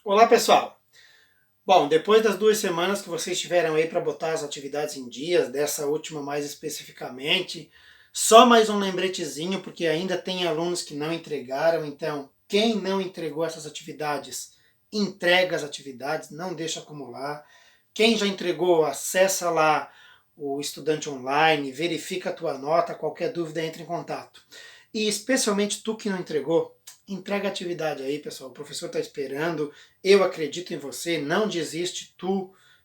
Olá, pessoal! Bom, depois das 2 semanas que vocês tiveram aí para botar as atividades em dias, dessa última mais especificamente, só mais um lembretezinho, porque ainda tem alunos que não entregaram, então quem não entregou essas atividades, entrega as atividades, não deixa acumular. Quem já entregou, acessa lá o Estudante Online, verifica a tua nota, qualquer dúvida entre em contato. E especialmente tu que não entregou, entrega a atividade aí, pessoal. O professor está esperando. Eu acredito em você. Não desiste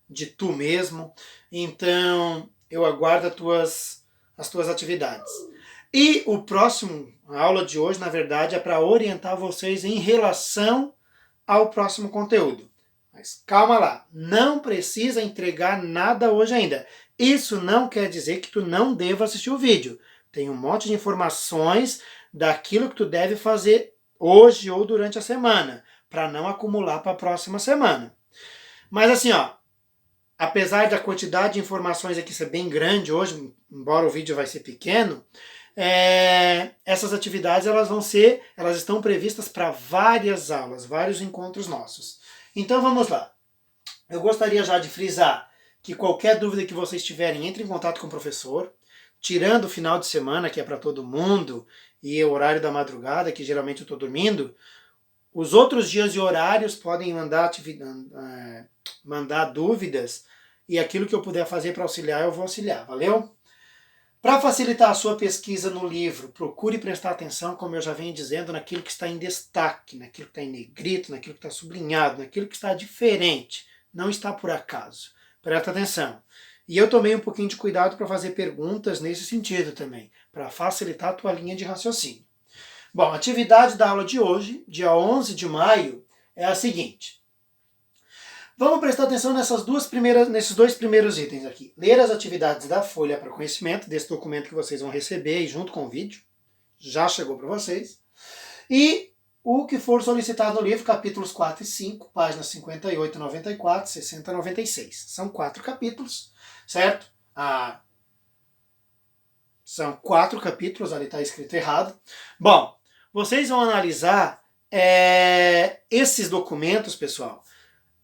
de tu mesmo. Então, eu aguardo as tuas atividades. E a aula de hoje, na verdade, é para orientar vocês em relação ao próximo conteúdo. Mas calma lá, não precisa entregar nada hoje ainda. Isso não quer dizer que tu não deva assistir o vídeo. Tem um monte de informações daquilo que tu deve fazer hoje ou durante a semana, para não acumular para a próxima semana. Mas assim, ó, apesar da quantidade de informações aqui ser bem grande hoje, embora o vídeo vai ser pequeno, essas atividades elas estão previstas para várias aulas, vários encontros nossos. Então vamos lá. Eu gostaria já de frisar que qualquer dúvida que vocês tiverem, entre em contato com o professor, tirando o final de semana, que é para todo mundo, e o horário da madrugada, que geralmente eu estou dormindo. Os outros dias e horários podem mandar dúvidas, e aquilo que eu puder fazer para auxiliar, eu vou auxiliar, valeu? Para facilitar a sua pesquisa no livro, procure prestar atenção, como eu já venho dizendo, naquilo que está em destaque, naquilo que está em negrito, naquilo que está sublinhado, naquilo que está diferente, não está por acaso. Presta atenção. E eu tomei um pouquinho de cuidado para fazer perguntas nesse sentido também, para facilitar a tua linha de raciocínio. Bom, a atividade da aula de hoje, dia 11 de maio, é a seguinte. Vamos prestar atenção nesses dois primeiros itens aqui. Ler as atividades da folha para conhecimento, desse documento que vocês vão receber e junto com o vídeo. Já chegou para vocês. E o que for solicitado no livro, capítulos 4 e 5, páginas 58, 94, 60 e 96. São 4 capítulos, certo? São 4 capítulos, ali está escrito errado. Bom, vocês vão analisar esses documentos, pessoal.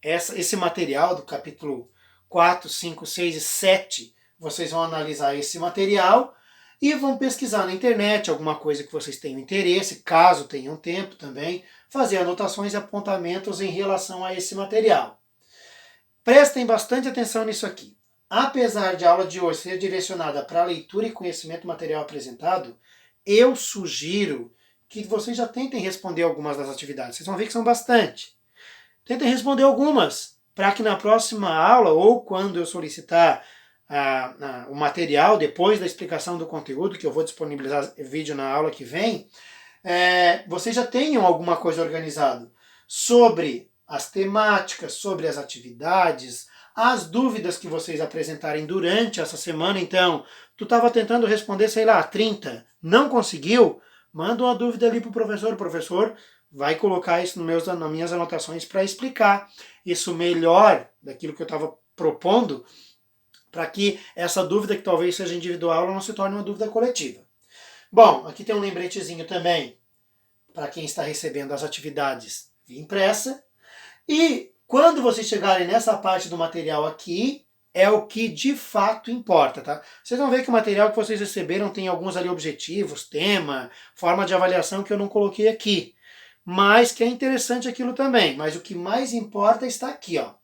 Esse material do capítulo 4, 5, 6 e 7, vocês vão analisar esse material e vão pesquisar na internet alguma coisa que vocês tenham interesse, caso tenham tempo também, fazer anotações e apontamentos em relação a esse material. Prestem bastante atenção nisso aqui. Apesar de a aula de hoje ser direcionada para leitura e conhecimento do material apresentado, eu sugiro que vocês já tentem responder algumas das atividades. Vocês vão ver que são bastante. Tentem responder algumas, para que na próxima aula, ou quando eu solicitar o material, depois da explicação do conteúdo, que eu vou disponibilizar vídeo na aula que vem, vocês já tenham alguma coisa organizada sobre as temáticas, sobre as atividades, as dúvidas que vocês apresentarem durante essa semana. Então, tu estava tentando responder, 30, não conseguiu? Manda uma dúvida ali para o professor vai colocar isso nas minhas anotações para explicar isso melhor daquilo que eu estava propondo, para que essa dúvida, que talvez seja individual, não se torne uma dúvida coletiva. Bom, aqui tem um lembretezinho também para quem está recebendo as atividades via impressa. E quando vocês chegarem nessa parte do material aqui, é o que de fato importa, tá? Vocês vão ver que o material que vocês receberam tem alguns ali objetivos, tema, forma de avaliação que eu não coloquei aqui. Mas que é interessante aquilo também. Mas o que mais importa está aqui, ó.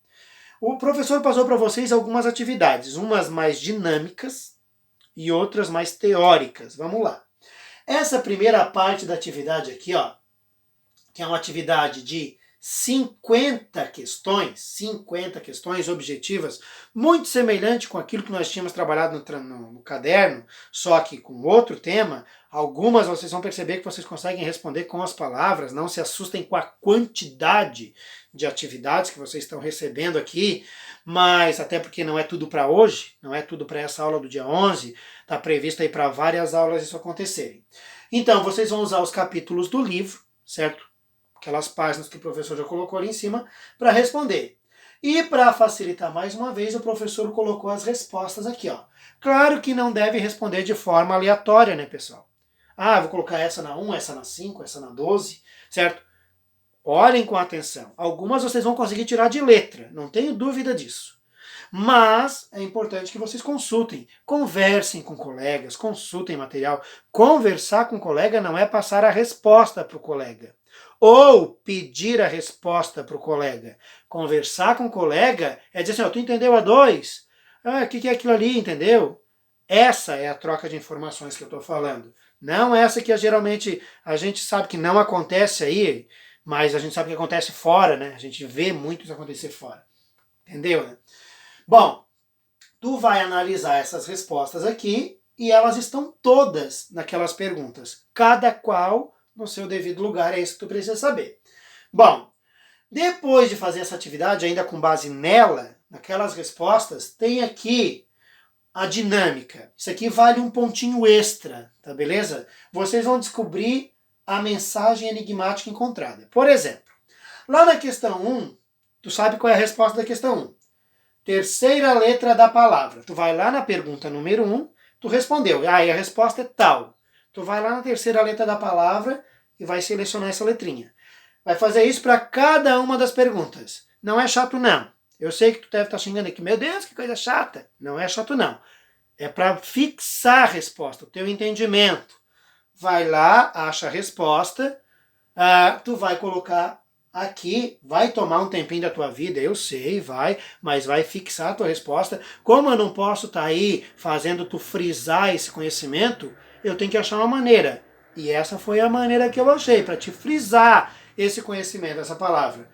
O professor passou para vocês algumas atividades, umas mais dinâmicas e outras mais teóricas. Vamos lá. Essa primeira parte da atividade aqui, ó, que é uma atividade de 50 questões objetivas, muito semelhante com aquilo que nós tínhamos trabalhado no caderno, só que com outro tema. Algumas vocês vão perceber que vocês conseguem responder com as palavras, não se assustem com a quantidade de atividades que vocês estão recebendo aqui, mas até porque não é tudo para hoje, não é tudo para essa aula do dia 11, está previsto aí para várias aulas isso acontecerem. Então, vocês vão usar os capítulos do livro, certo? Aquelas páginas que o professor já colocou ali em cima, para responder. E para facilitar mais uma vez, o professor colocou as respostas aqui, ó. Claro que não deve responder de forma aleatória, né, pessoal? Vou colocar essa na 1, essa na 5, essa na 12, certo? Olhem com atenção. Algumas vocês vão conseguir tirar de letra, não tenho dúvida disso. Mas é importante que vocês consultem, conversem com colegas, consultem material. Conversar com o colega não é passar a resposta para o colega ou pedir a resposta para o colega. Conversar com o colega é dizer assim, tu entendeu a 2? O que é aquilo ali, entendeu? Essa é a troca de informações que eu estou falando. Não essa que geralmente a gente sabe que não acontece aí, mas a gente sabe que acontece fora, né? A gente vê muito isso acontecer fora. Entendeu, né? Bom, tu vai analisar essas respostas aqui e elas estão todas naquelas perguntas. Cada qual no seu devido lugar, é isso que tu precisa saber. Bom, depois de fazer essa atividade, ainda com base nela, naquelas respostas, tem aqui a dinâmica. Isso aqui vale um pontinho extra, tá beleza? Vocês vão descobrir a mensagem enigmática encontrada. Por exemplo, lá na questão 1, tu sabe qual é a resposta da questão 1. Terceira letra da palavra. Tu vai lá na pergunta número 1, tu respondeu. E a resposta é tal. Tu vai lá na terceira letra da palavra e vai selecionar essa letrinha. Vai fazer isso para cada uma das perguntas. Não é chato, não. Eu sei que tu deve estar xingando aqui. Meu Deus, que coisa chata. Não é chato, não. É para fixar a resposta, o teu entendimento. Vai lá, acha a resposta. Tu vai colocar aqui, vai tomar um tempinho da tua vida, eu sei, vai, mas vai fixar a tua resposta. Como eu não posso estar aí fazendo tu frisar esse conhecimento, eu tenho que achar uma maneira. E essa foi a maneira que eu achei, para te frisar esse conhecimento, essa palavra.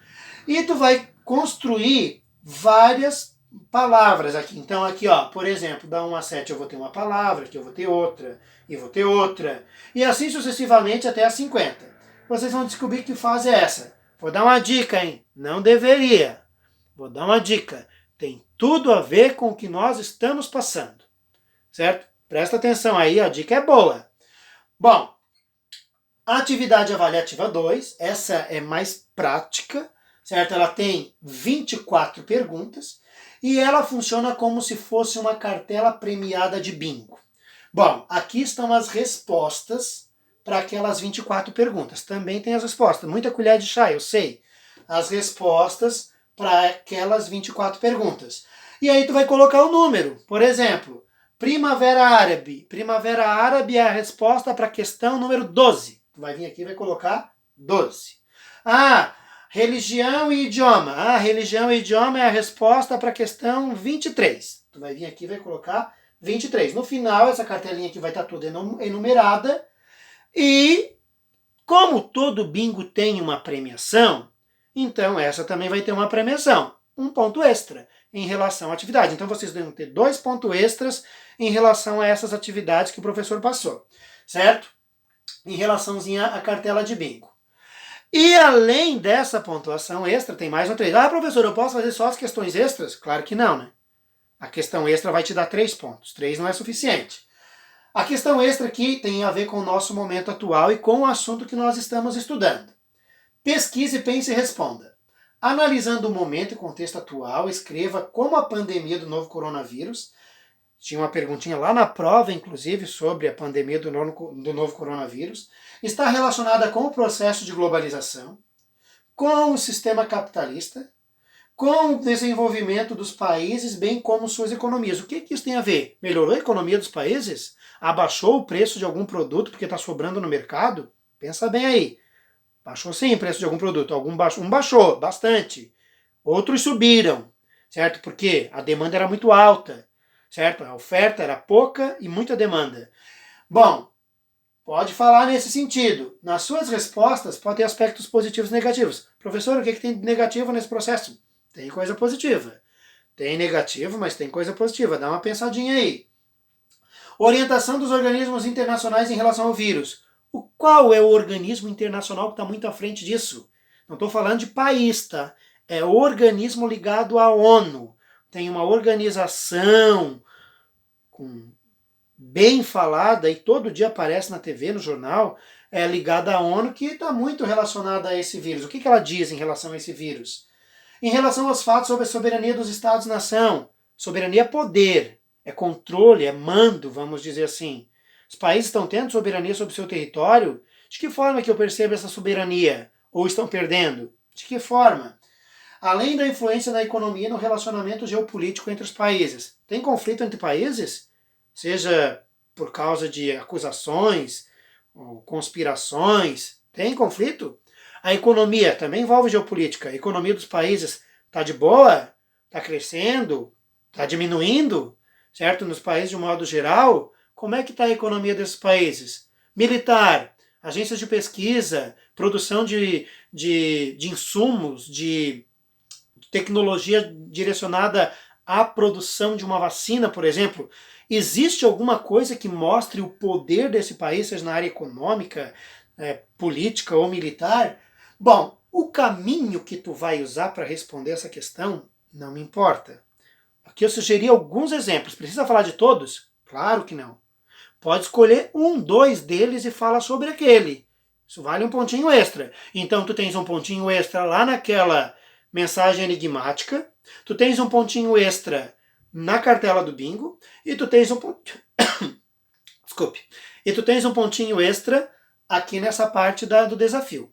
E tu vai construir várias palavras aqui. Então aqui, ó, por exemplo, da 1 a 7 eu vou ter uma palavra, aqui eu vou ter outra, e vou ter outra. E assim sucessivamente até a 50. Vocês vão descobrir que fase é essa. Vou dar uma dica, hein? Não deveria. Vou dar uma dica. Tem tudo a ver com o que nós estamos passando. Certo? Presta atenção aí, a dica é boa. Bom, a atividade avaliativa 2, essa é mais prática, certo? Ela tem 24 perguntas e ela funciona como se fosse uma cartela premiada de bingo. Bom, aqui estão as respostas para aquelas 24 perguntas. Também tem as respostas. Muita colher de chá, eu sei. As respostas para aquelas 24 perguntas. E aí tu vai colocar o número. Por exemplo, Primavera Árabe. Primavera Árabe é a resposta para a questão número 12. Tu vai vir aqui e vai colocar 12. Religião e idioma. Religião e idioma é a resposta para a questão 23. Tu vai vir aqui e vai colocar 23. No final, essa cartelinha aqui vai estar toda enumerada. E como todo bingo tem uma premiação, então essa também vai ter uma premiação, um ponto extra em relação à atividade. Então vocês devem ter 2 pontos extras em relação a essas atividades que o professor passou, certo? Em relaçãozinha à cartela de bingo. E além dessa pontuação extra, tem mais um 3. Professor, eu posso fazer só as questões extras? Claro que não, né? A questão extra vai te dar 3 pontos. 3 não é suficiente. A questão extra aqui tem a ver com o nosso momento atual e com o assunto que nós estamos estudando. Pesquise, pense e responda. Analisando o momento e contexto atual, escreva como a pandemia do novo coronavírus, tinha uma perguntinha lá na prova, inclusive, sobre a pandemia do novo coronavírus, está relacionada com o processo de globalização, com o sistema capitalista, com o desenvolvimento dos países, bem como suas economias. O que isso tem a ver? Melhorou a economia dos países? Abaixou o preço de algum produto porque está sobrando no mercado? Pensa bem aí. Baixou sim o preço de algum produto. Um baixou bastante. Outros subiram, certo? Porque a demanda era muito alta, certo? A oferta era pouca e muita demanda. Bom, pode falar nesse sentido. Nas suas respostas pode ter aspectos positivos e negativos. Professor, o que tem de negativo nesse processo? Tem coisa positiva. Tem negativo, mas tem coisa positiva. Dá uma pensadinha aí. Orientação dos organismos internacionais em relação ao vírus. Qual é o organismo internacional que está muito à frente disso? Não estou falando de país, tá? É organismo ligado à ONU. Tem uma organização bem falada e todo dia aparece na TV, no jornal, ligada à ONU, que está muito relacionada a esse vírus. O que ela diz em relação a esse vírus? Em relação aos fatos sobre a soberania dos Estados-nação. Soberania é poder. É controle, é mando, vamos dizer assim. Os países estão tendo soberania sobre o seu território? De que forma que eu percebo essa soberania? ou estão perdendo? De que forma? Além da influência da economia no relacionamento geopolítico entre os países. Tem conflito entre países? Seja por causa de acusações ou conspirações. Tem conflito? A economia também envolve geopolítica. A economia dos países está de boa? Está crescendo? Está diminuindo? Certo? Nos países de um modo geral, como é que está a economia desses países? Militar, agências de pesquisa, produção de insumos, de tecnologia direcionada à produção de uma vacina, por exemplo. Existe alguma coisa que mostre o poder desse país, seja na área econômica, política ou militar? Bom, o caminho que tu vai usar para responder essa questão não me importa. Aqui eu sugeri alguns exemplos. Precisa falar de todos? Claro que não. Pode escolher um, dois deles e fala sobre aquele. Isso vale um pontinho extra. Então tu tens um pontinho extra lá naquela mensagem enigmática, tu tens um pontinho extra na cartela do bingo e tu tens um pontinho... Desculpe. E tu tens um pontinho extra aqui nessa parte do desafio.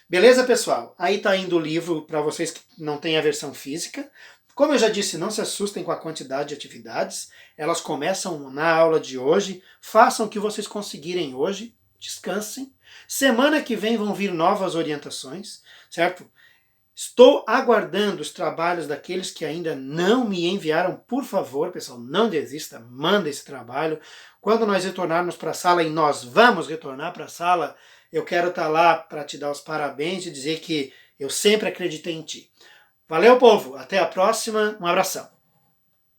Beleza, pessoal? Aí tá indo o livro para vocês que não têm a versão física. Como eu já disse, não se assustem com a quantidade de atividades. Elas começam na aula de hoje. Façam o que vocês conseguirem hoje. Descansem. Semana que vem vão vir novas orientações, certo? Estou aguardando os trabalhos daqueles que ainda não me enviaram. Por favor, pessoal, não desista, manda esse trabalho. Quando nós retornarmos para a sala, e nós vamos retornar para a sala, eu quero estar lá para te dar os parabéns e dizer que eu sempre acreditei em ti. Valeu, povo! Até a próxima. Um abração.